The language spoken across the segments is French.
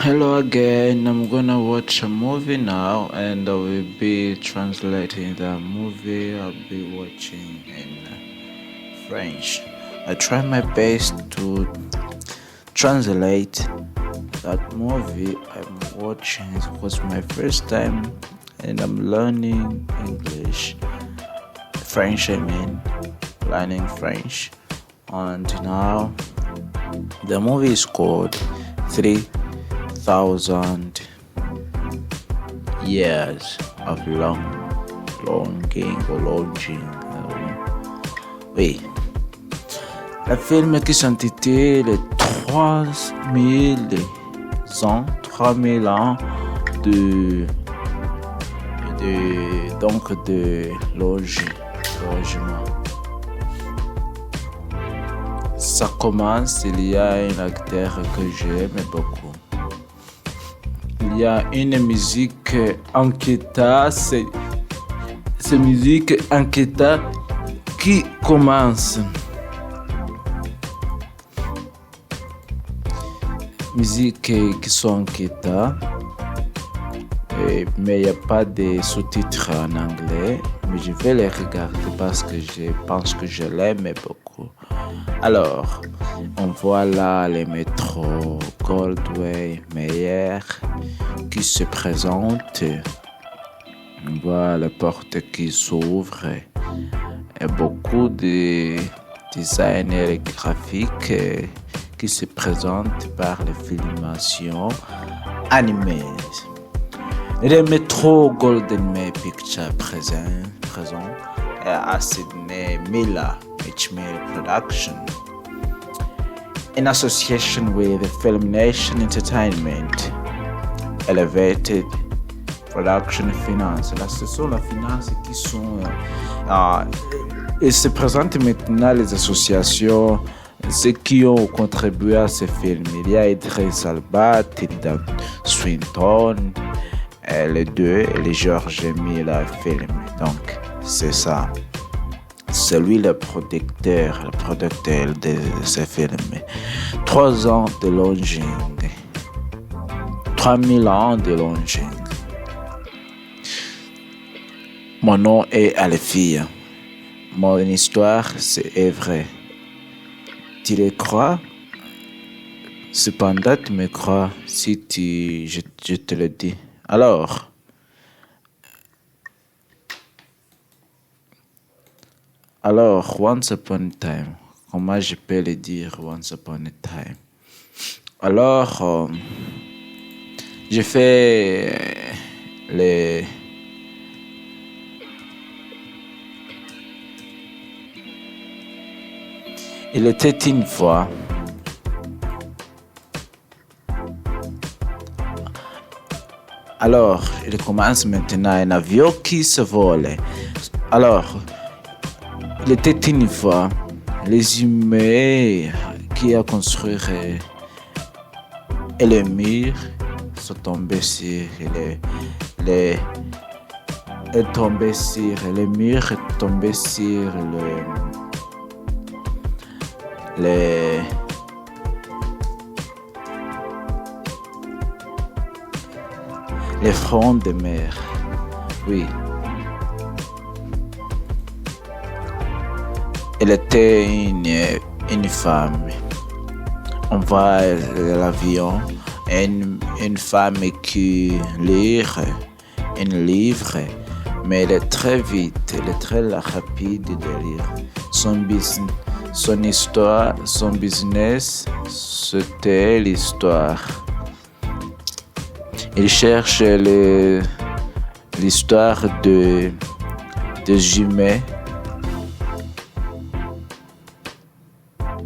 Hello again. I'm gonna watch a movie now and I will be translating the movie. I'll be watching in French. I try my best to translate that movie I'm watching. It was my first time and I'm learning English. French, I mean, learning French. And now the movie is called 3,000 Years of Longing or Longing. Oui. Le film qui s'intitule 3000 ans de logement. Ça commence, il y a un acteur que j'aime beaucoup. Il y a une musique inquiétante, c'est musique inquiétante qui commence. Musique qui sont inquiétantes, mais il n'y a pas de sous-titres en anglais. Mais je vais les regarder parce que je pense que je l'aime beaucoup. Alors, on voit là les métros Goldway, Meyer qui se présentent. On voit les portes qui s'ouvrent et beaucoup de designers graphiques qui se présentent par les filmations animées. Le métro Golden May Picture présent à Sydney Miller Mitchell Production in association with Film Nation Entertainment, Elevated Production Finance. Là, ce sont les finances qui sont... et se présentent maintenant les associations, ceux qui ont contribué à ce film. Il y a Idris Elba, Tilda Swinton, les deux, et les George Miller film. Donc, c'est ça. C'est lui le producteur de ce film. 3 ans de longing. 3000 ans de longing. Mon nom est Alfie. Mon histoire, c'est vrai. Tu le crois? Cependant, tu me crois si je te le dis. Alors, once upon a time, comment je peux le dire once upon a time? Alors, j'ai fait Il était une fois alors, il commence maintenant un avion qui se vole. Alors, il était une fois les humains qui ont construit et les murs sont tombés sur les murs est tombé sur les fronts de mer. Oui. Elle était une femme. On voit l'avion, une femme qui lit un livre, mais elle est très vite, elle est très rapide de lire. Son histoire, son business, c'était l'histoire. Il cherche l'histoire de humains.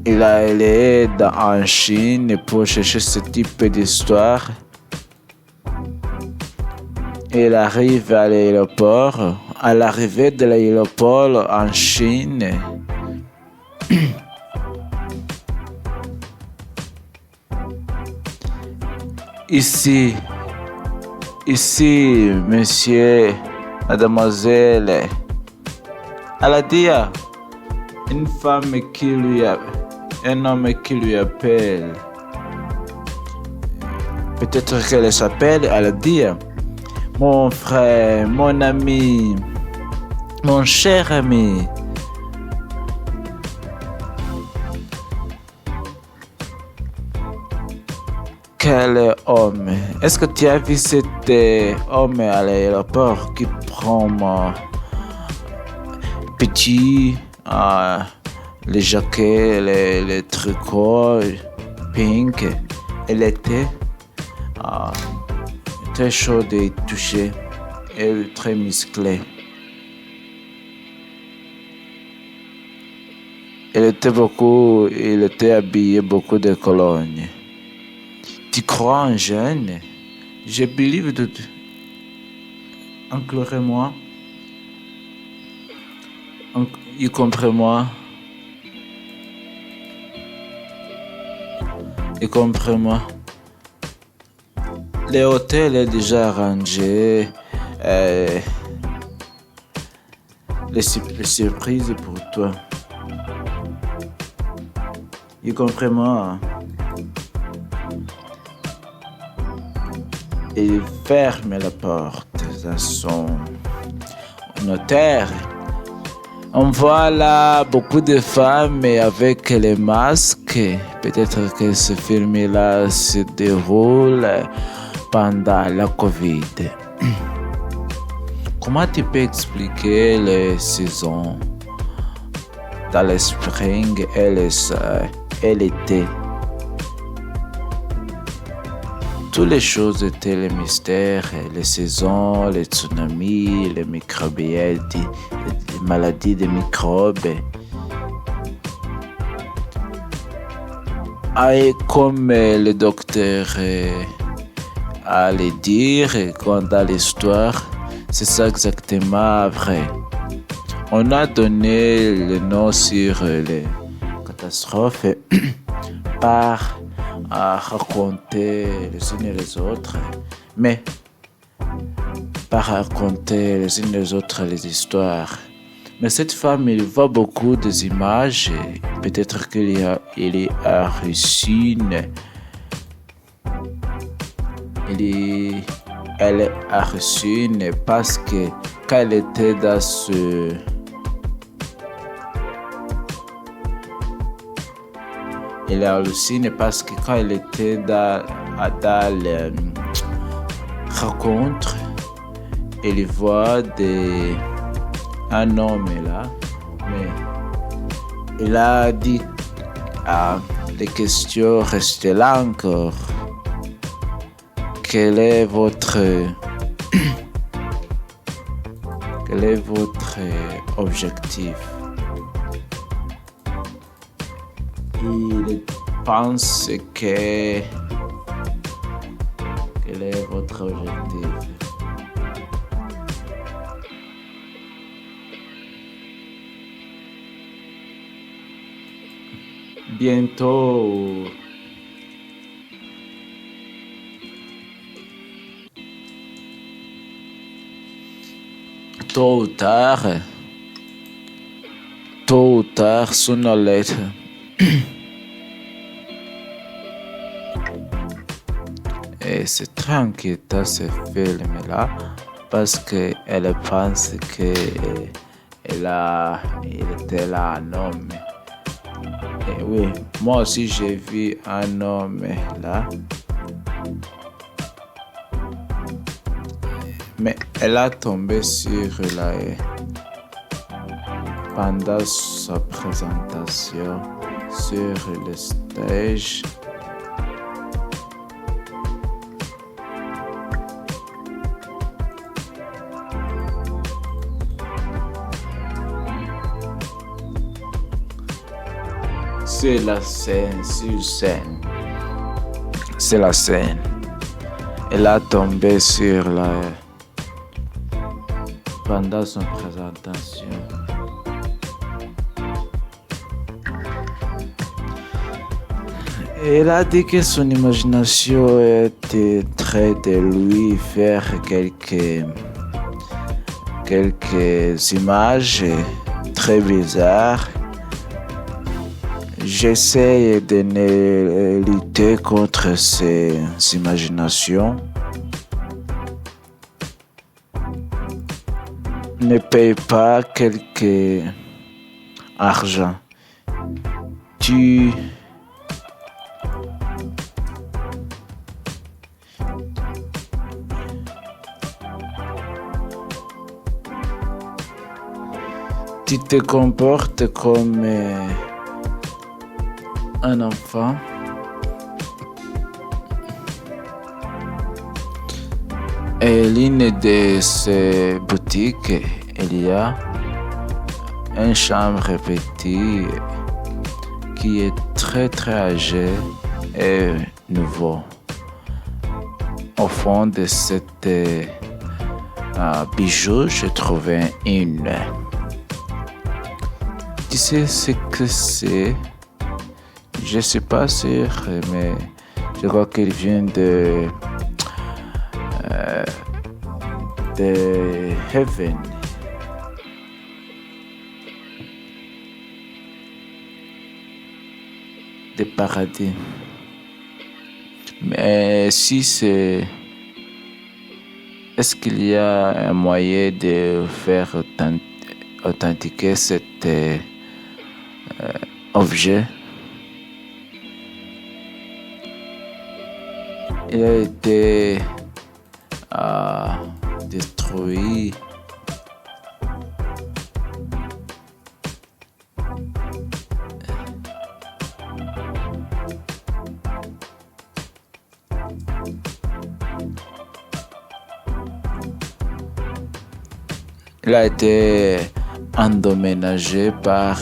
Il est en Chine pour chercher ce type d'histoire. Il arrive à l'aéroport. À l'arrivée de l'aéroport en Chine, ici, monsieur, mademoiselle, elle a dit une femme un homme qui lui appelle. Peut-être qu'elle s'appelle, elle dit, mon frère, mon ami, mon cher ami. Quel homme? Est-ce que tu as vu cet homme à l'aéroport qui prend mon petit, les jaquets, les tricots pink et l'été? Très chaud et touché et très musclé. Il était habillé beaucoup de cologne. Tu crois en jeune? Je believe that. Inclurez-moi. You comprends-moi? Et comprends-moi. L'hôtel est déjà arrangé. Les surprises pour toi. You comprends-moi? Il ferme la porte à son hôtel. On voit là beaucoup de femmes avec les masques. Peut-être que ce film-là se déroule pendant la Covid. Comment tu peux expliquer les saisons dans le spring et l'été? Toutes les choses étaient les mystères, les saisons, les tsunamis, les microbes, les maladies des microbes. Et comme le docteur allait dire dans l'histoire, c'est ça exactement vrai. On a donné le nom sur les catastrophes par à raconter les unes et les autres, mais pas raconter les unes et les autres les histoires. Mais cette femme, il voit beaucoup des images. Peut-être qu'il a reçu elle a reçu parce que quand elle était dans ce elle hallucine parce que quand elle était dans les rencontres, elle voit un homme là, mais elle a dit les questions restaient là encore. Quel est votre objectif? Il pense quel est votre objectif? Bientôt, tôt ou tard, sooner or later. Et c'est très inquiétant ce film-là parce qu'elle pense qu'il était là un homme. Et oui, moi aussi j'ai vu un homme là. Mais elle a tombé sur la pendant sa présentation sur le stage. C'est la scène, c'est la scène. Elle a tombé sur la pendant son présentation. Elle a dit que son imagination était très de lui faire quelques images très bizarres. J'essaie de lutter contre ces imaginations. Ne paye pas quelque argent. Tu te comportes comme un enfant. Et l'une de ces boutiques, il y a une chambre petite qui est très âgée et nouveau. Au fond de cette bijou, j'ai trouvé une. Tu sais ce que c'est? Je suis pas sûr, mais je crois qu'il vient de Heaven. De paradis. Mais si c'est... Est-ce qu'il y a un moyen de faire authentifier cet objet? Il a été détruit. Il a été endommagé par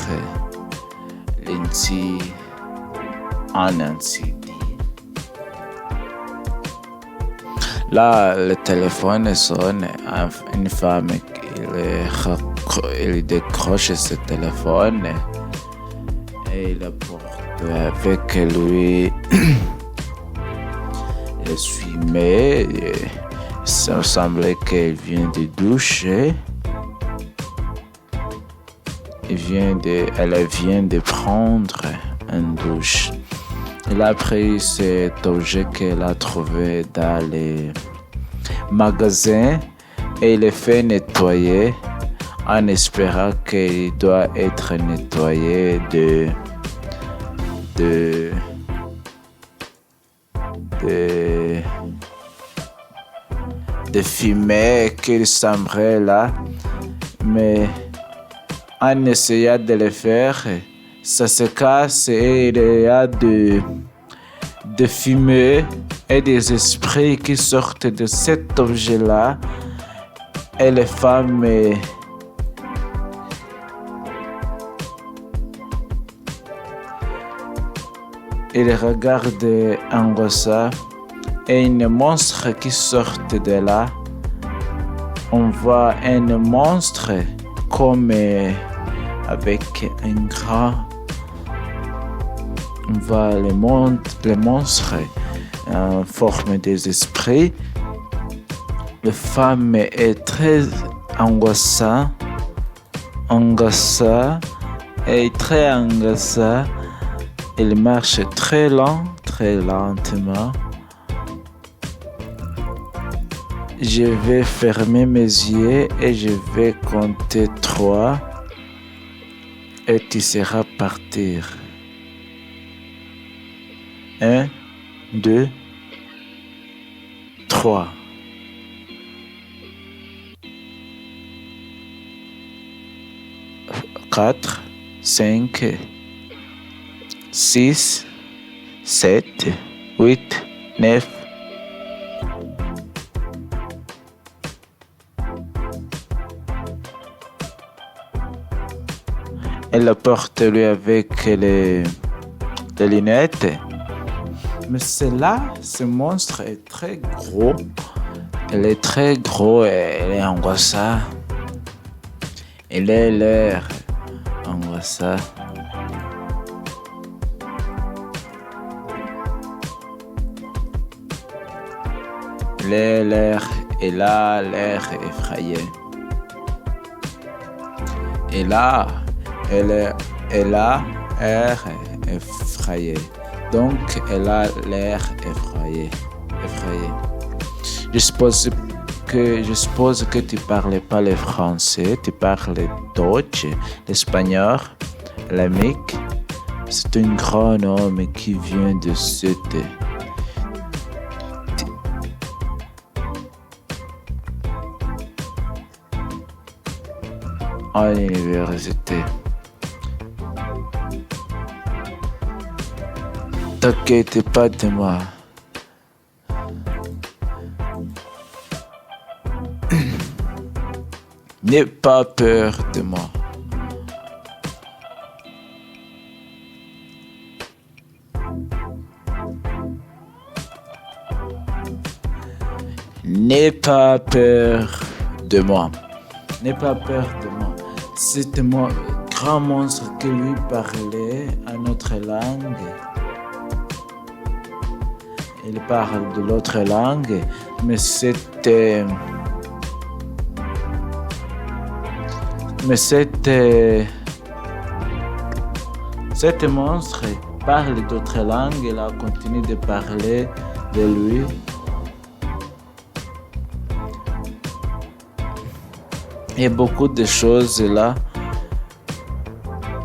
Lindsay Nancy. Là, le téléphone sonne. Une femme, il décroche ce téléphone et il apporte avec lui le fumée. Ça semblait qu'elle vient de doucher. Elle vient de prendre une douche. Elle a pris cet objet qu'elle a trouvé dans les magasins et il le fait nettoyer en espérant qu'il doit être nettoyé de fumée qu'il semblerait là. Mais en essayant de le faire, ça se casse et il y a de fumée et des esprits qui sortent de cet objet-là. Et les femmes ils regardent angoissés et un monstre qui sort de là. On voit un monstre comme avec un grand. On voit les monstres en forme des esprits. La femme est très angoissée et très angoissée. Elle marche très lentement. Je vais fermer mes yeux et je vais compter 3 et tu seras partir. 1, 2, 3. Quatre, 5, 6, 7, 8, 9. Elle porte lui avec les lunettes. Mais ce monstre est très gros. Elle est très gros et elle est angoissée. Elle a l'air angoissée. Elle a l'air effrayée. Elle a l'air effrayée. Donc, elle a l'air effrayée. Je suppose que tu parlais pas le français, tu parles Deutsch, l'espagnol, l'amique. C'est un grand homme qui vient de cette à l'université. T'inquiète pas de moi. N'aie pas peur de moi. N'aie pas peur de moi. N'aie pas peur de moi. C'est un grand monstre qui lui parlait à notre langue. Il parle de l'autre langue, mais cet monstre parle d'autres langues. Il a continué de parler de lui. Et beaucoup de choses là.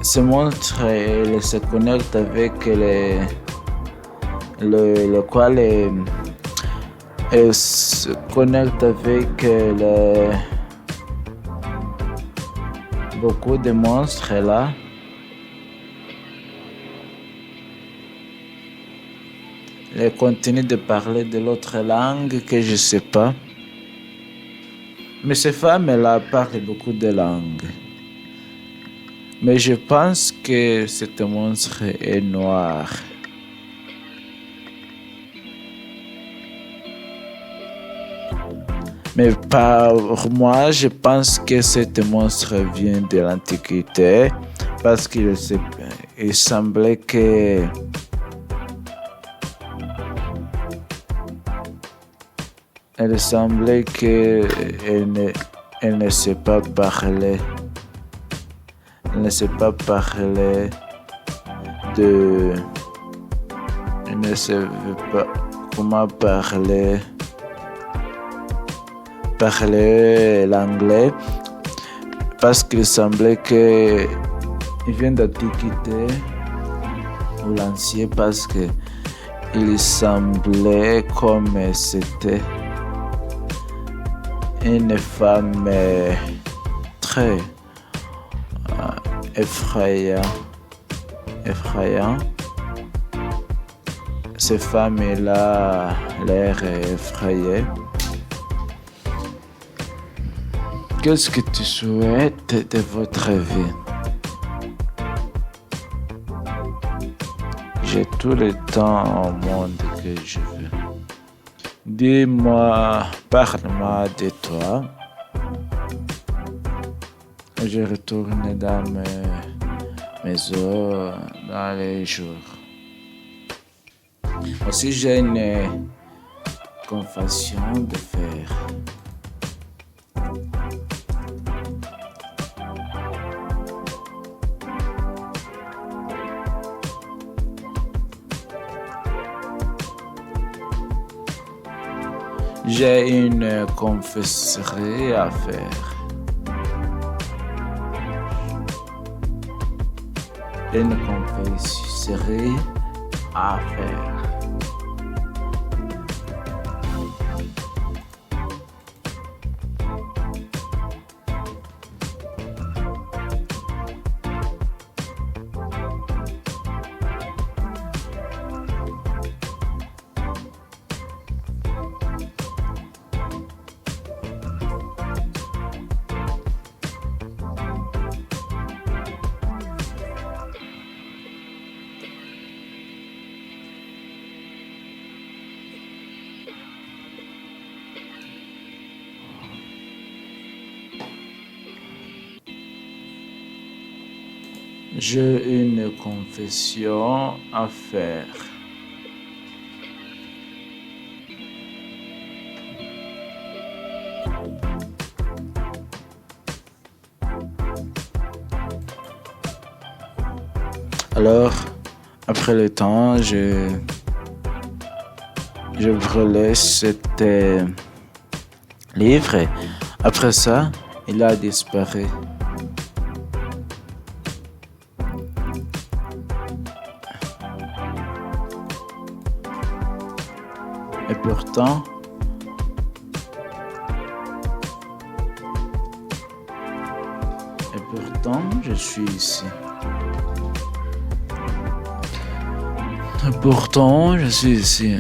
Ce monstre, il se connecte avec il se connecte avec beaucoup de monstres là. Il continue de parler de l'autre langue que je sais pas. Mais cette femme, elle parle beaucoup de langues. Mais je pense que cet monstre est noir. Mais pour moi, je pense que cet monstre vient de l'Antiquité. Parce qu'il semblait que elle semblait qu'elle ne sait pas parler. Elle ne sait pas parler de... Elle ne savait pas comment parler l'anglais. Parce qu'il semblait qu'il vient d'Antiquité ou l'ancien, parce que il semblait comme c'était une femme très effrayante. Cette femme a l'air effrayée. Qu'est-ce que tu souhaites de votre vie? J'ai tout le temps au monde que je veux. Dis-moi, parle-moi de toi. Je retourne dans mes eaux dans les jours. Aussi, j'ai une confession de faire. J'ai une confesserie à faire. Une confesserie à faire. J'ai une confession à faire. Alors, Après le temps, je brûlais cet livre. Après ça, il a disparu. Et pourtant, je suis ici. Et pourtant, je suis ici.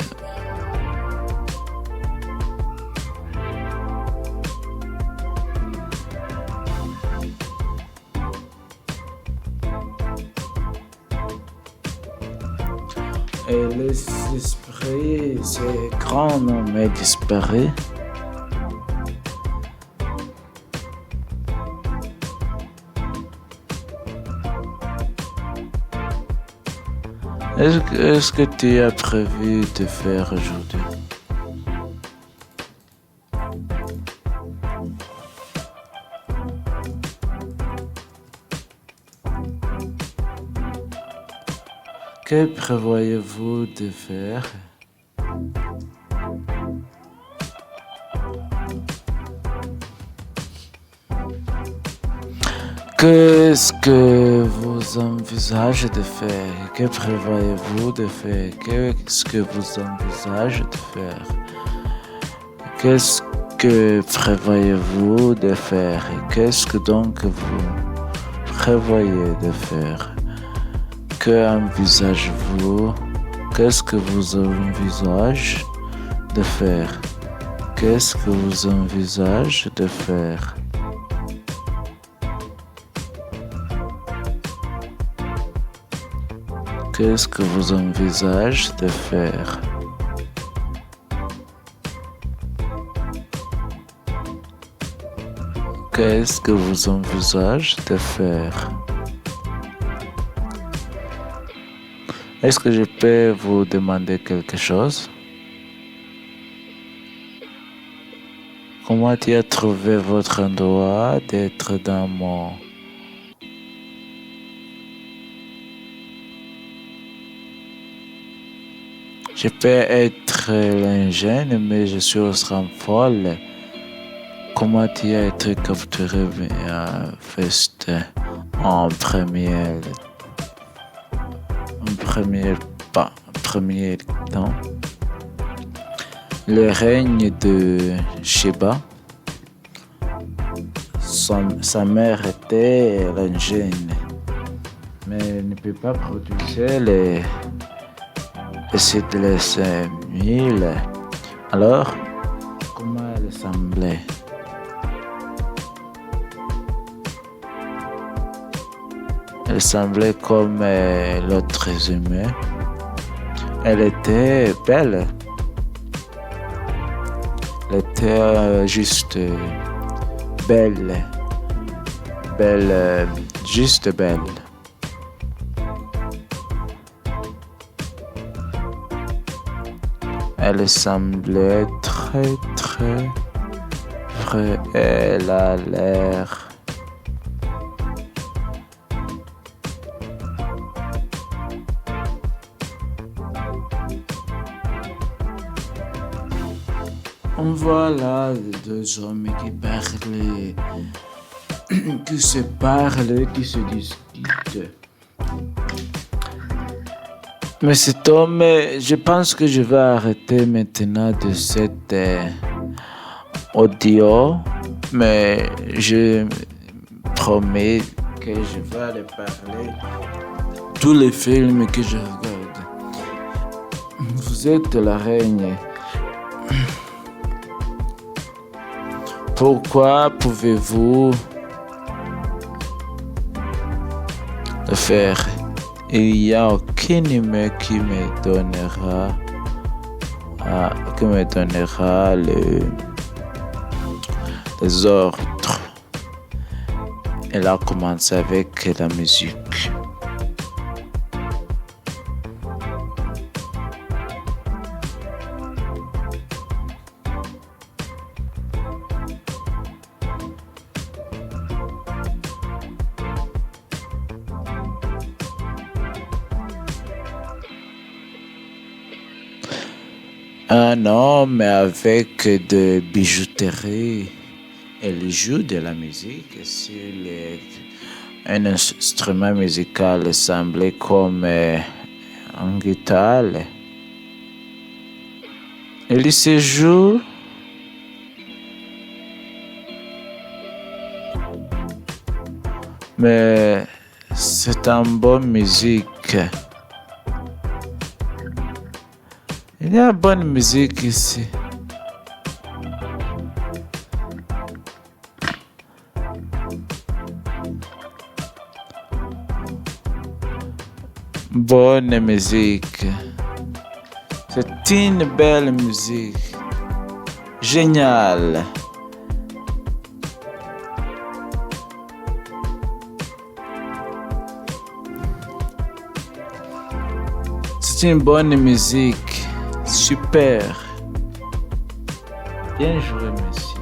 Et l'esprit, c'est grand, mais disparaît. Est-ce que tu as prévu de faire aujourd'hui? Que prévoyez-vous de faire? Qu'est-ce que vous envisagez de faire? Que prévoyez-vous de faire? Qu'est-ce que vous envisagez de faire? Qu'est-ce que prévoyez-vous de faire? Qu'est-ce que donc vous prévoyez de faire? Que envisagez-vous? Qu'est-ce que vous envisagez de faire? Qu'est-ce que vous envisagez de faire? Qu'est-ce que vous envisagez de faire? Qu'est-ce que vous envisagez de faire? Est-ce que je peux vous demander quelque chose? Comment tu as trouvé votre endroit d'être dans mon... Je peux être l'ingénieur, mais je suis aussi en folle. Comment tu as été capturé first en premier temps? Le règne de Sheba. Sa mère était l'ingénieur, mais elle ne peut pas produire les sites 1000. Alors, comment elle semblait? Elle semblait comme l'autre humain. Elle était belle. Elle était juste belle. Juste belle. Elle semblait très vraie. Elle a l'air on voit là deux hommes qui parlent, qui se parlent, qui se discutent. Mais cet homme, je pense que je vais arrêter maintenant de cet audio, mais je promets que je vais aller parler tous les films que je regarde. Vous êtes la reine. Pourquoi pouvez-vous le faire? Il n'y a aucun humain qui me donnera les ordres. Elle a commencé avec la musique. Un homme avec de bijouterie. Il joue de la musique sur un instrument musical semblé comme une guitare. Il se joue mais c'est une bonne musique. Il y a bonne musique ici. Bonne musique. C'est une belle musique. Génial. C'est une bonne musique. Super. Bien joué, monsieur.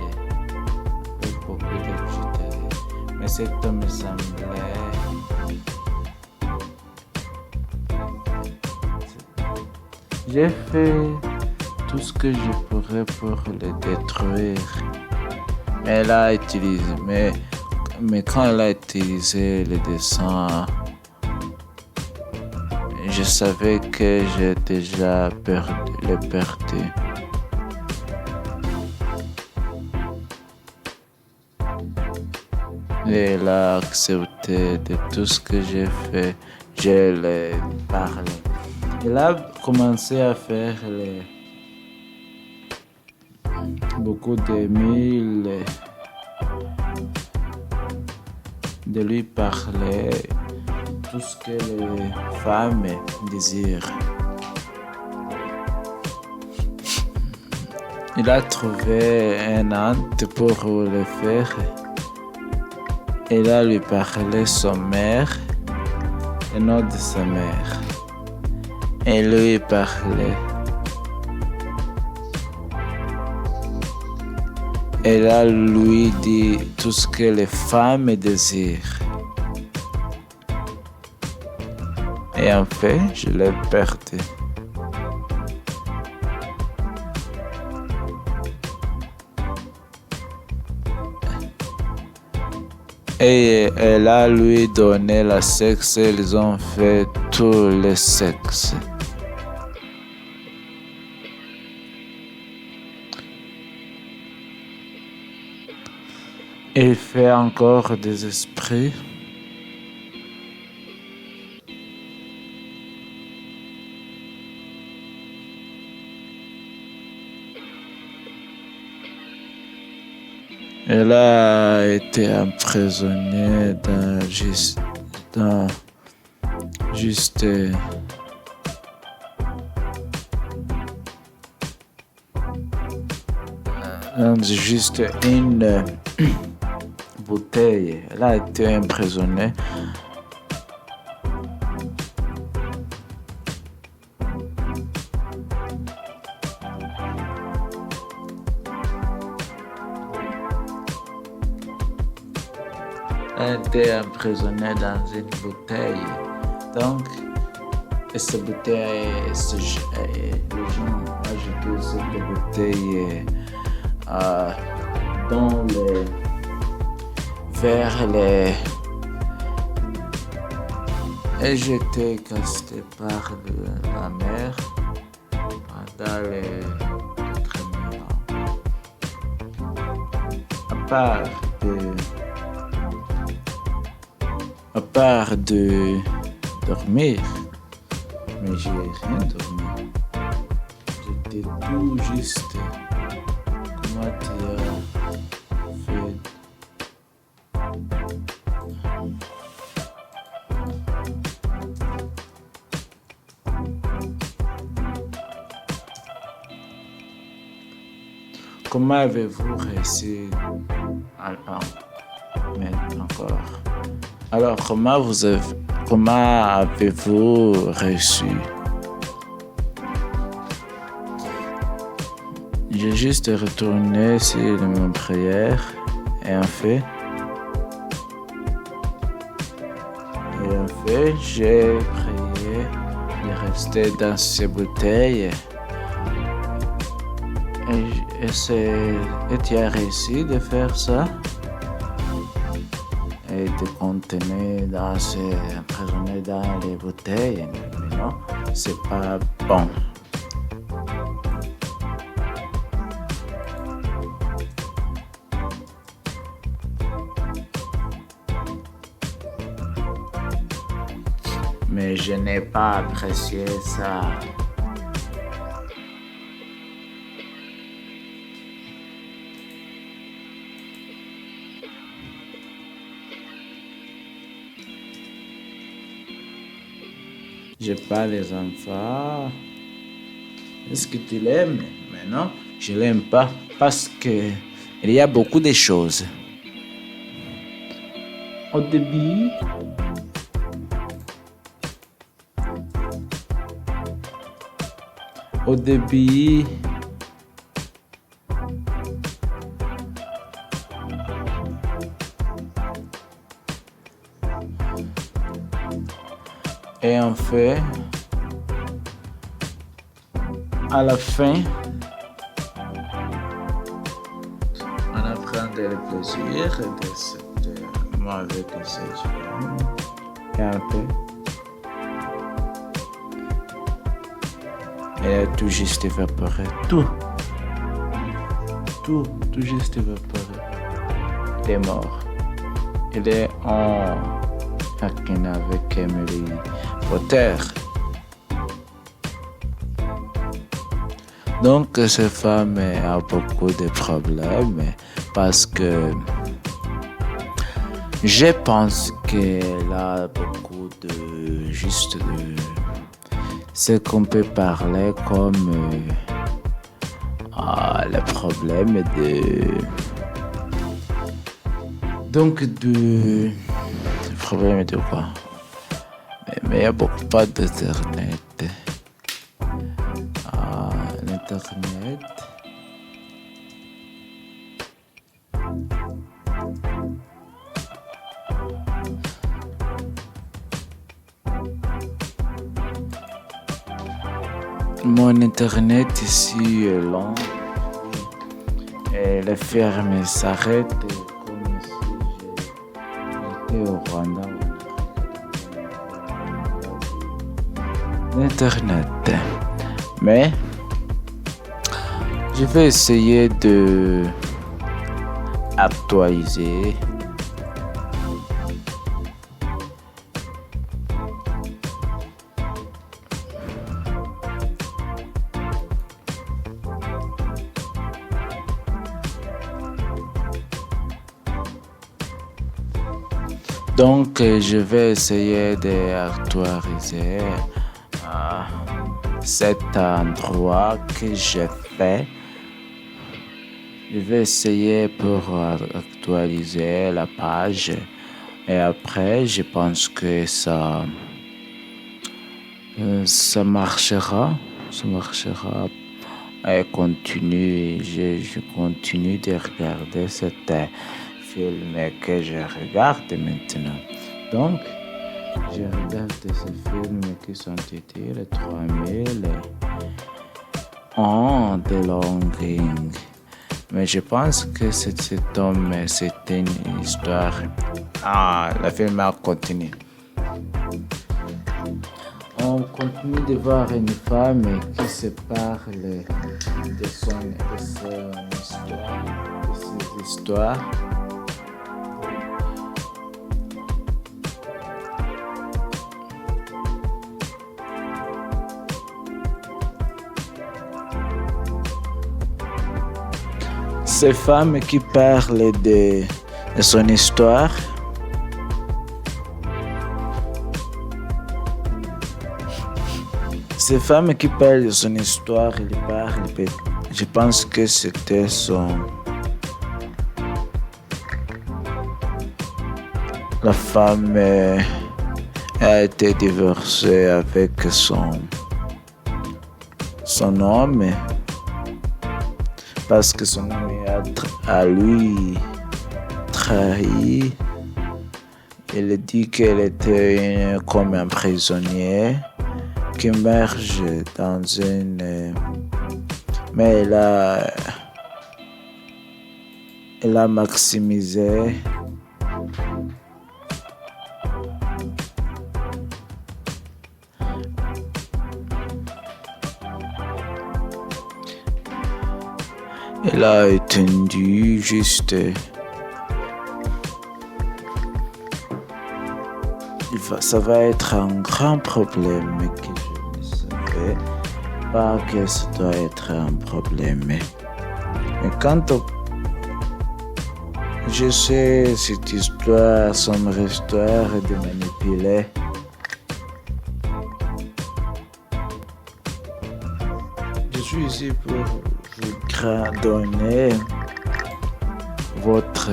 Avec beaucoup de bijouterie. Mais cet homme me semblait... J'ai fait tout ce que je pourrais pour le détruire. Mais quand elle a utilisé le dessin, je savais que j'ai déjà perdu. Et elle a accepté de tout ce que j'ai fait. Je lui ai parlé. Elle a commencé à faire beaucoup de mille, de lui parler tout ce que les femmes désirent. Il a trouvé un ante pour le faire. Il a lui parlé son mère, le nom de sa mère. Et lui parlait. Elle a lui dit tout ce que les femmes désirent. Et en fait, je l'ai perdu. Et elle a lui donné le sexe. Ils ont fait tout le sexe. Il fait encore des esprits. Elle a été emprisonnée dans juste une bouteille. Elle a été emprisonnée. Elle a été emprisonnée dans une bouteille. Donc, cette bouteille, les gens ont ajouté cette bouteille dans vers les... Et j'étais casté par la mer pendant les 4 ans. À part de dormir, mais j'ai rien dormi. J'étais tout juste. Comment tu as fait? Comment avez-vous réussi encore? Alors, comment avez-vous réussi? J'ai juste retourné sur mon prière et en fait, j'ai prié de rester dans ces bouteilles Et tu as réussi de faire ça et de contenir emprisonner dans les bouteilles. Mais non, c'est pas bon. Mais je n'ai pas apprécié ça. J'ai pas les enfants. Est-ce que tu l'aimes? Mais non, je l'aime pas parce que il y a beaucoup de choses. Au début, et en fait, à la fin, on apprend le plaisir de cette moi avec cette femme. Et après, elle a tout juste évaporé. Tout juste évaporé. Il est mort. Il est en Akin avec Emily Potter. Donc, cette femme a beaucoup de problèmes parce que je pense qu'elle a beaucoup de ce qu'on peut parler comme le problème problème de quoi? Mais il n'y a beaucoup pas d'internet. L'internet. Mon internet ici est lent. Et le ferme s'arrête comme si j'étais au Rwanda. L'internet. Mais je vais essayer de actualiser. Donc, je vais essayer d'actualiser cet endroit que j'ai fait. Je vais essayer pour actualiser la page. Et après, je pense que ça marchera. Ça marchera. Et je continue de regarder cet film que je regarde maintenant. Donc, je regarde ces films qui sont titrés 3001 de Longing. Mais je pense que cet homme, c'était une histoire. Le film a continué. On continue de voir une femme qui se parle de son histoire. Ces femmes qui parlent de son histoire. Ces femmes qui parlent de son histoire, je pense que c'était la femme a été divorcée avec son homme. Parce que son ami a lui trahi. Il dit qu'elle était comme un prisonnier qui marche dans une Mais elle a maximisé elle a étendu juste. Ça va être un grand problème que je ne savais pas que ça doit être un problème. Mais quand je sais cette histoire, son histoire de manipuler, je suis ici pour vous donner votre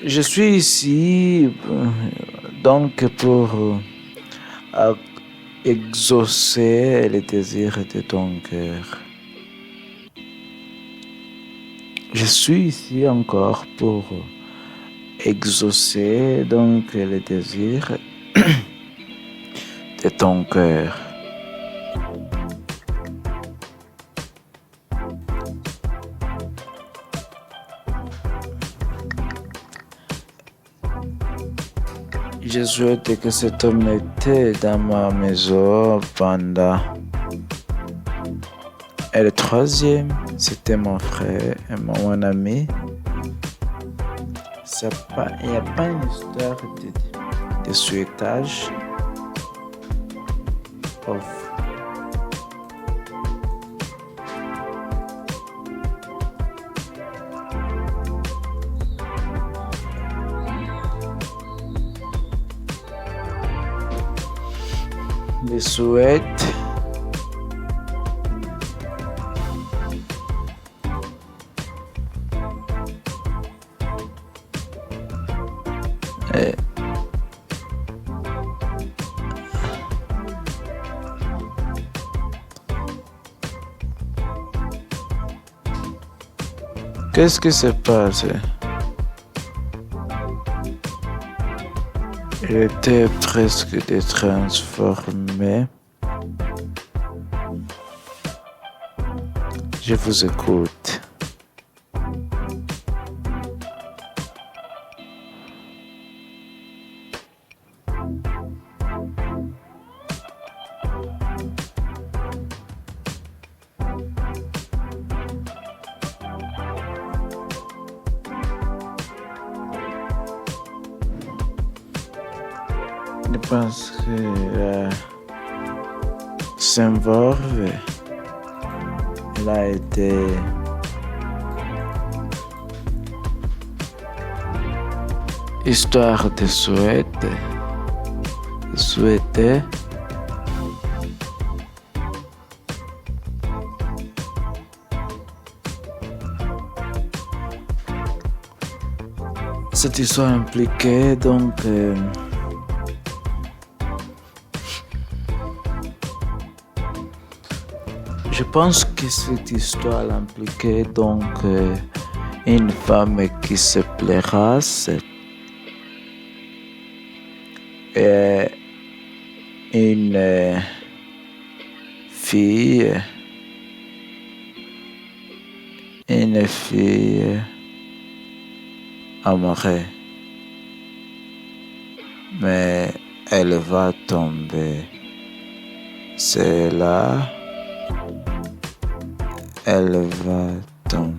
Je suis ici donc pour exaucer les désirs de ton cœur. Je suis ici encore pour exaucer donc les désirs de ton cœur. Je souhaite que cet homme était dans ma maison pendant. Et le troisième, c'était mon frère et mon ami. Il n'y a pas une histoire de souhaitage. Les souhaits qu'est-ce qui se passe? Il était presque transformé. Je vous écoute. Je pense que s'envolve. Elle a été histoire de souhaiter. Cette histoire impliquée donc je pense que cette histoire impliquait donc une femme qui se plairasse et une fille amoureux, mais elle va tomber. C'est là, elle va tomber.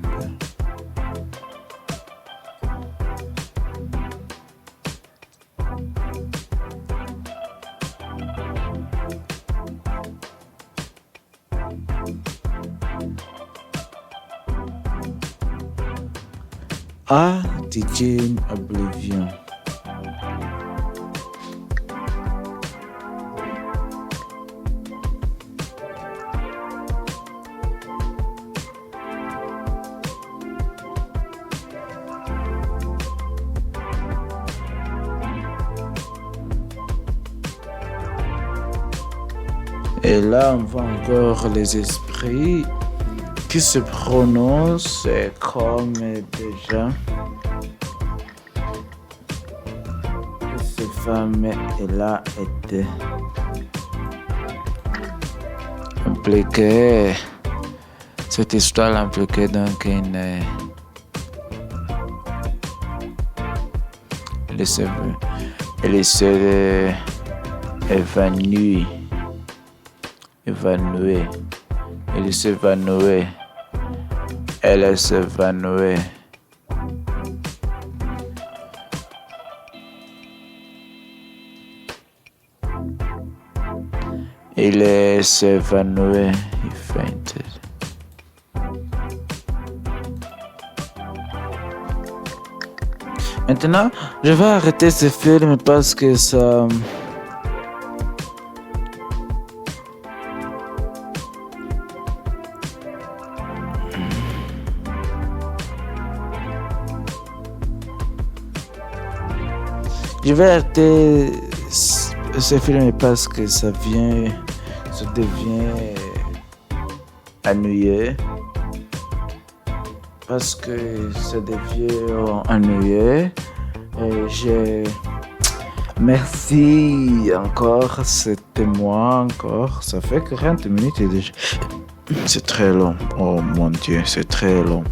Ah, DJ Oblivion. Et là, on voit encore les esprits qui se prononce comme déjà. Cette femme, elle a été impliquée. Cette histoire impliquée donc elle s'est évanouie. Elle s'évanouit. Elle s'évanouit. Il s'évanouit. He fainted. Maintenant, je vais arrêter ce film parce que ça... Je vais arrêter ce film parce que ça devient ennuyeux. Parce que ça devient ennuyeux. Merci encore, c'était moi encore. Ça fait 40 minutes déjà. C'est très long. Oh mon Dieu, c'est très long.